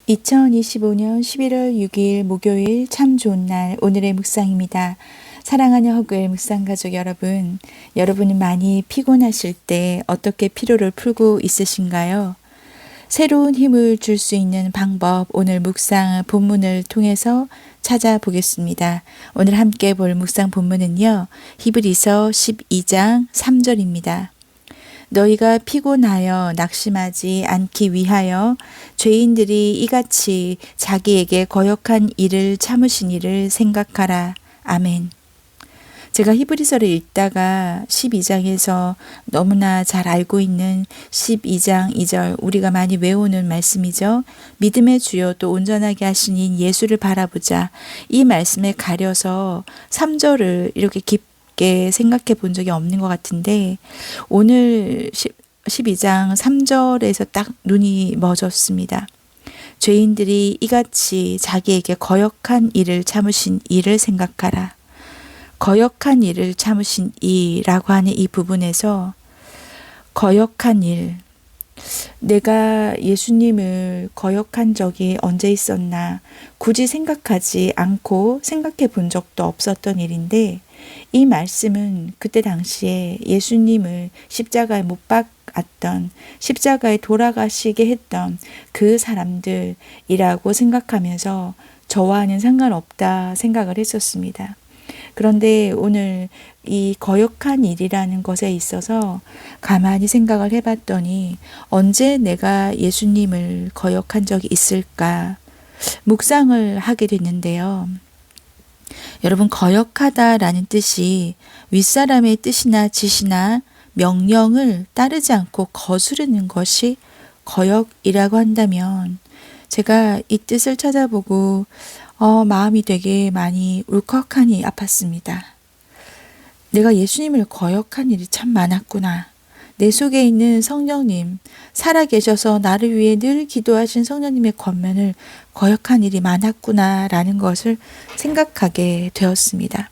2025년 11월 6일 목요일 참 좋은 날 오늘의 묵상입니다. 사랑하는 허그의 묵상가족 여러분, 여러분은 많이 피곤하실 때 어떻게 피로를 풀고 있으신가요? 새로운 힘을 줄 수 있는 방법 오늘 묵상 본문을 통해서 찾아보겠습니다. 오늘 함께 볼 묵상 본문은요. 히브리서 12장 3절입니다. 너희가 피곤하여 낙심하지 않기 위하여 죄인들이 이같이 자기에게 거역한 일을 참으신 이를 생각하라. 아멘. 제가 히브리서를 읽다가 12장에서 너무나 잘 알고 있는 12장 2절 우리가 많이 외우는 말씀이죠. 믿음의 주요 또 온전하게 하시는 예수를 바라보자. 이 말씀에 가려서 3절을 이렇게 깊게 생각해 본 적이 없는 것 같은데 오늘 12장 3절에서 딱 눈이 멎었습니다. 죄인들이 이같이 자기에게 거역한 일을 참으신 이를 생각하라. 거역한 일을 참으신 이라고 하는 이 부분에서 거역한 일, 내가 예수님을 거역한 적이 언제 있었나 굳이 생각하지 않고 생각해 본 적도 없었던 일인데 이 말씀은 그때 당시에 예수님을 십자가에 못 박았던 십자가에 돌아가시게 했던 그 사람들이라고 생각하면서 저와는 상관없다 생각을 했었습니다. 그런데 오늘 이 거역한 일이라는 것에 있어서 가만히 생각을 해봤더니 언제 내가 예수님을 거역한 적이 있을까 묵상을 하게 됐는데요. 여러분 거역하다라는 뜻이 윗사람의 뜻이나 지시나 명령을 따르지 않고 거스르는 것이 거역이라고 한다면 제가 이 뜻을 찾아보고 마음이 되게 많이 울컥하니 아팠습니다. 내가 예수님을 거역한 일이 참 많았구나. 내 속에 있는 성령님, 살아계셔서 나를 위해 늘 기도하신 성령님의 권면을 거역한 일이 많았구나 라는 것을 생각하게 되었습니다.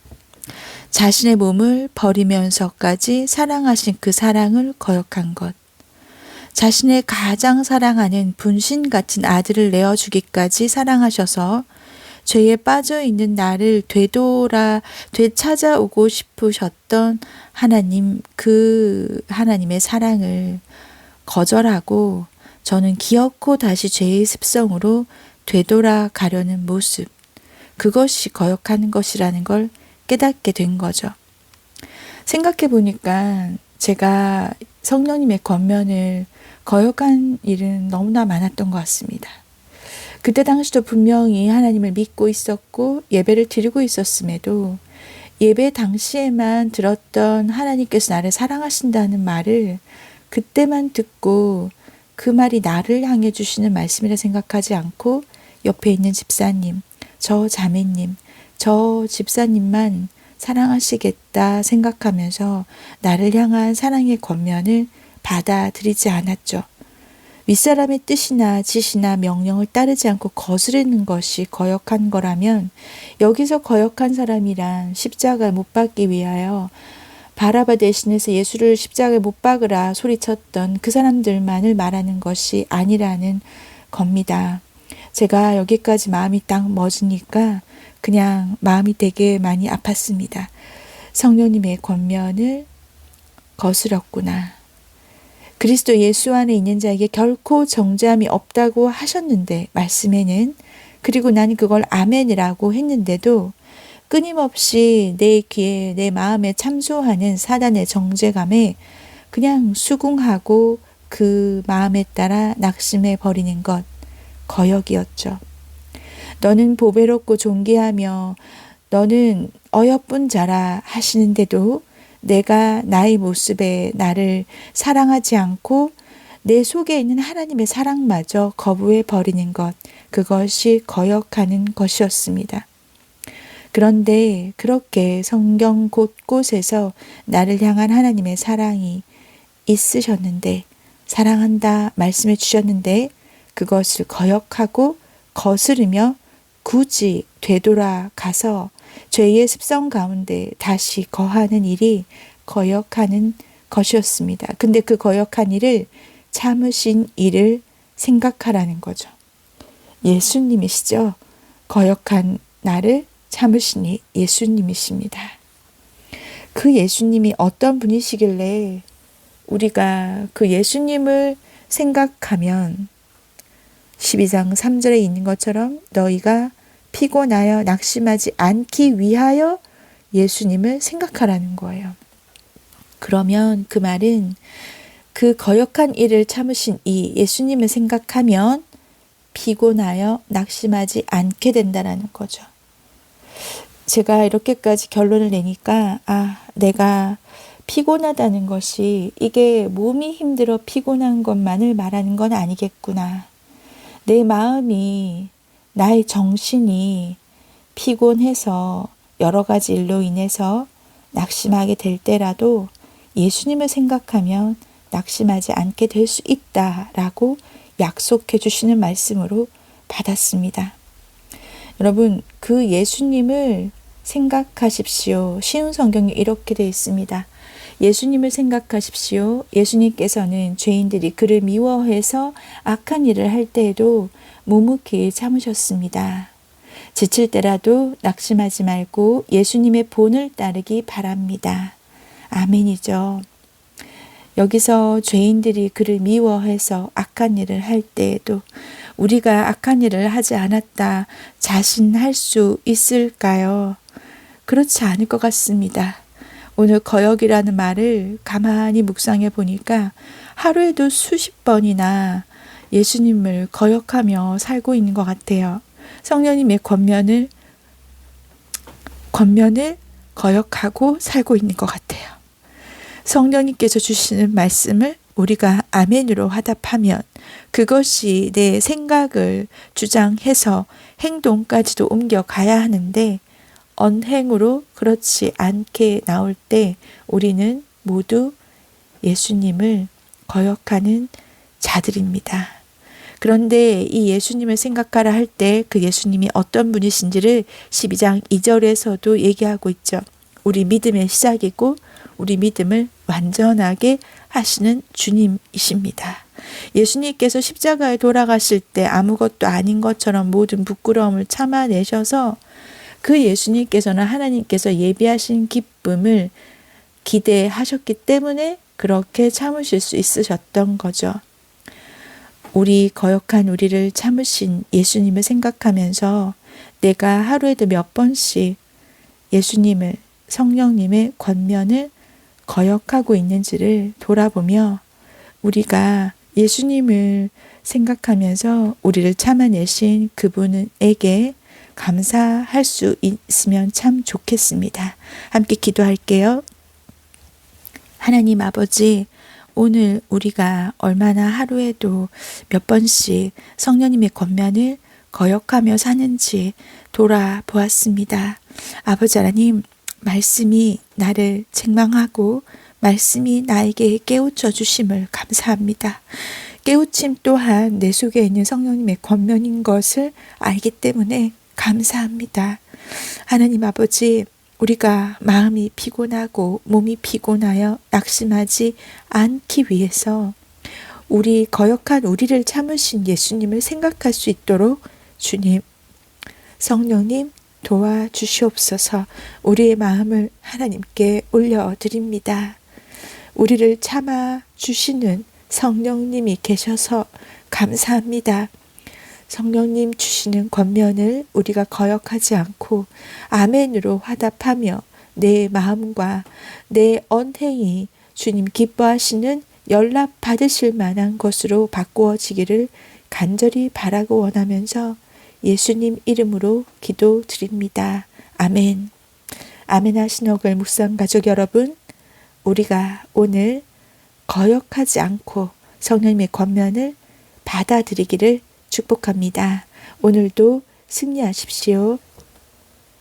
자신의 몸을 버리면서까지 사랑하신 그 사랑을 거역한 것. 자신의 가장 사랑하는 분신 같은 아들을 내어주기까지 사랑하셔서 죄에 빠져있는 나를 되찾아오고 싶으셨던 하나님, 그 하나님의 사랑을 거절하고 저는 기어코 다시 죄의 습성으로 되돌아가려는 모습, 그것이 거역하는 것이라는 걸 깨닫게 된 거죠. 생각해 보니까 제가 성령님의 권면을 거역한 일은 너무나 많았던 것 같습니다. 그때 당시도 분명히 하나님을 믿고 있었고 예배를 드리고 있었음에도 예배 당시에만 들었던 하나님께서 나를 사랑하신다는 말을 그때만 듣고 그 말이 나를 향해 주시는 말씀이라 생각하지 않고 옆에 있는 집사님, 저 자매님, 저 집사님만 사랑하시겠다 생각하면서 나를 향한 사랑의 권면을 받아들이지 않았죠. 윗사람의 뜻이나 지시나 명령을 따르지 않고 거스르는 것이 거역한 거라면 여기서 거역한 사람이란 십자가에 못 박기 위하여 바라바 대신해서 예수를 십자가에 못 박으라 소리쳤던 그 사람들만을 말하는 것이 아니라는 겁니다. 제가 여기까지 마음이 딱 멎으니까 그냥 마음이 되게 많이 아팠습니다. 성령님의 권면을 거스렀구나. 그리스도 예수 안에 있는 자에게 결코 정죄함이 없다고 하셨는데 말씀에는 그리고 나는 그걸 아멘이라고 했는데도 끊임없이 내 귀에 내 마음에 참소하는 사단의 정죄감에 그냥 수긍하고 그 마음에 따라 낙심해 버리는 것 거역이었죠. 너는 보배롭고 존귀하며 너는 어여쁜 자라 하시는데도 내가 나의 모습에 나를 사랑하지 않고 내 속에 있는 하나님의 사랑마저 거부해 버리는 것, 그것이 거역하는 것이었습니다. 그런데 그렇게 성경 곳곳에서 나를 향한 하나님의 사랑이 있으셨는데, 사랑한다 말씀해 주셨는데 그것을 거역하고 거스르며 굳이 되돌아가서 죄의 습성 가운데 다시 거하는 일이 거역하는 것이었습니다. 근데 그 거역한 일을 참으신 일을 생각하라는 거죠. 예수님이시죠. 거역한 나를 참으시니 예수님이십니다. 그 예수님이 어떤 분이시길래 우리가 그 예수님을 생각하면 12장 3절에 있는 것처럼 너희가 피곤하여 낙심하지 않기 위하여 예수님을 생각하라는 거예요. 그러면 그 말은 그 거역한 일을 참으신 이 예수님을 생각하면 피곤하여 낙심하지 않게 된다는 거죠. 제가 이렇게까지 결론을 내니까 내가 피곤하다는 것이 이게 몸이 힘들어 피곤한 것만을 말하는 건 아니겠구나. 내 마음이 나의 정신이 피곤해서 여러 가지 일로 인해서 낙심하게 될 때라도 예수님을 생각하면 낙심하지 않게 될 수 있다라고 약속해 주시는 말씀으로 받았습니다. 여러분, 그 예수님을 생각하십시오. 쉬운 성경에 이렇게 되어 있습니다. 예수님을 생각하십시오. 예수님께서는 죄인들이 그를 미워해서 악한 일을 할 때에도 묵묵히 참으셨습니다. 지칠 때라도 낙심하지 말고 예수님의 본을 따르기 바랍니다. 아멘이죠. 여기서 죄인들이 그를 미워해서 악한 일을 할 때에도 우리가 악한 일을 하지 않았다 자신할 수 있을까요? 그렇지 않을 것 같습니다. 오늘 거역이라는 말을 가만히 묵상해 보니까 하루에도 수십 번이나 예수님을 거역하며 살고 있는 것 같아요. 성령님의 권면을 거역하고 살고 있는 것 같아요. 성령님께서 주시는 말씀을 우리가 아멘으로 화답하면 그것이 내 생각을 주장해서 행동까지도 옮겨가야 하는데 언행으로 그렇지 않게 나올 때 우리는 모두 예수님을 거역하는 자들입니다. 그런데 이 예수님을 생각하라 할 때 그 예수님이 어떤 분이신지를 12장 2절에서도 얘기하고 있죠. 우리 믿음의 시작이고 우리 믿음을 완전하게 하시는 주님이십니다. 예수님께서 십자가에 돌아가실 때 아무것도 아닌 것처럼 모든 부끄러움을 참아내셔서 그 예수님께서는 하나님께서 예비하신 기쁨을 기대하셨기 때문에 그렇게 참으실 수 있으셨던 거죠. 우리 거역한 우리를 참으신 예수님을 생각하면서 내가 하루에도 몇 번씩 예수님을 성령님의 권면을 거역하고 있는지를 돌아보며 우리가 예수님을 생각하면서 우리를 참아내신 그분에게 감사할 수 있으면 참 좋겠습니다. 함께 기도할게요. 하나님 아버지, 오늘 우리가 얼마나 하루에도 몇 번씩 성령님의 권면을 거역하며 사는지 돌아보았습니다. 아버지 하나님, 말씀이 나를 책망하고 말씀이 나에게 깨우쳐 주심을 감사합니다. 깨우침 또한 내 속에 있는 성령님의 권면인 것을 알기 때문에 감사합니다. 하나님 아버지, 우리가 마음이 피곤하고 몸이 피곤하여 낙심하지 않기 위해서 우리 거역한 우리를 참으신 예수님을 생각할 수 있도록 주님, 성령님 도와주시옵소서. 우리의 마음을 하나님께 올려드립니다. 우리를 참아주시는 성령님이 계셔서 감사합니다. 성령님 주시는 권면을 우리가 거역하지 않고 아멘으로 화답하며 내 마음과 내 언행이 주님 기뻐하시는 연락 받으실 만한 것으로 바꾸어지기를 간절히 바라고 원하면서 예수님 이름으로 기도드립니다. 아멘. 아멘 하신 어글 묵상 가족 여러분, 우리가 오늘 거역하지 않고 성령님의 권면을 받아들이기를 축복합니다. 오늘도 승리하십시오.